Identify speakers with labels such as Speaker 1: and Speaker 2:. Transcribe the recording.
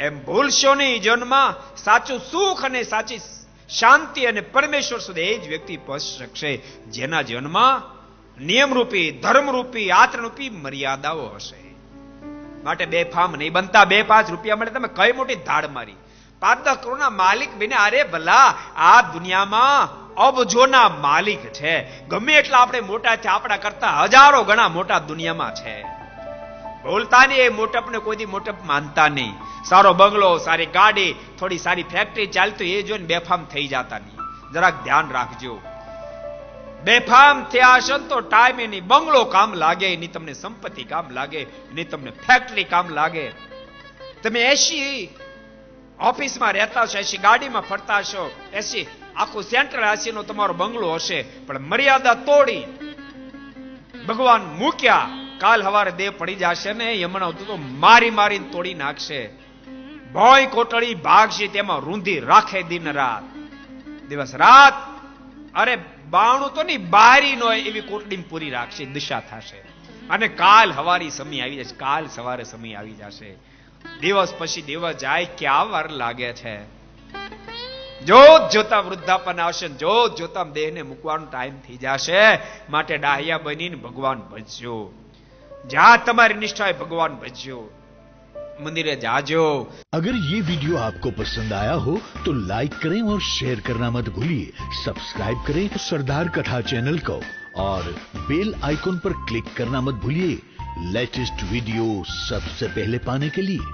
Speaker 1: એમ ભૂલશો નહીં. જીવનમાં સાચું સુખ અને સાચી શાંતિ અને પરમેશ્વર સુધી એ જ વ્યક્તિ પહોંચી શકશે જેના જીવનમાં નિયમરૂપી, ધર્મરૂપી, આચરણરૂપી મર્યાદાઓ હશે. માટે બેફામ નહીં બનતા. 2-5 રૂપિયા મળે તમે કઈ મોટી ધાડ મારી. 5-10 કરોડના માલિક બને. અરે ભલા, આ દુનિયામાં અબજોના માલિક છે. ગમે એટલા આપણે મોટા છે, આપણા કરતા હજારો ગણા મોટા દુનિયામાં છે. બોલતા નહીં, એ મોટપને કોઈ મોટપ માનતા નહીં. સારો બંગલો, સારી ગાડી, થોડી સારી ફેક્ટરી ચાલતું એ જોઈને બેફામ થઈ જતા નહીં. જરાક ધ્યાન રાખજો. બેફામ થયા હશે તો ટાઈમ એની બંગલો કામ લાગે, એની તમને સંપત્તિ કામ લાગે, એની તમને ફેક્ટરી કામ લાગે. તમે 80 ઓફિસમાં રહેતા હશો, 80 ગાડીમાં ફરતા હશો, 80 આખું સેન્ટ્રલ એસી નો તમારો બંગલો હશે, પણ મર્યાદા તોડી ભગવાન મૂક્યા. કાલ હવારે દેહ પડી જશે ને યમના તો મારીને તોડી નાખશે. ભોય કોટડી ભાગશે, તેમાં રૂંધી રાખે દિન રાત, દિવસ રાત. અરે બાણું તો નહીં, બારી નો એવી કોટડી પૂરી રાખશે, દિશા થશે. અને કાલ હવારી સમય આવી જશે, કાલ સવારે સમય આવી જશે. દિવસ પછી દિવસ જાય, ક્યાં વાર લાગે છે. જોત જોતા વૃદ્ધાપન આવશે, જોત જોતા દેહને મૂકવાનો ટાઈમ થઈ જશે. માટે ડાહ્યા બનીને ભગવાન ભજજો. જ્યાં તમારી નિષ્ઠા હોય ભગવાન ભજજો, मंदिर जाजो।
Speaker 2: अगर ये वीडियो आपको पसंद आया हो तो लाइक करें और शेयर करना मत भूलिए। सब्सक्राइब करें सरदार कथा चैनल को और बेल आइकॉन पर क्लिक करना मत भूलिए लेटेस्ट वीडियो सबसे पहले पाने के लिए।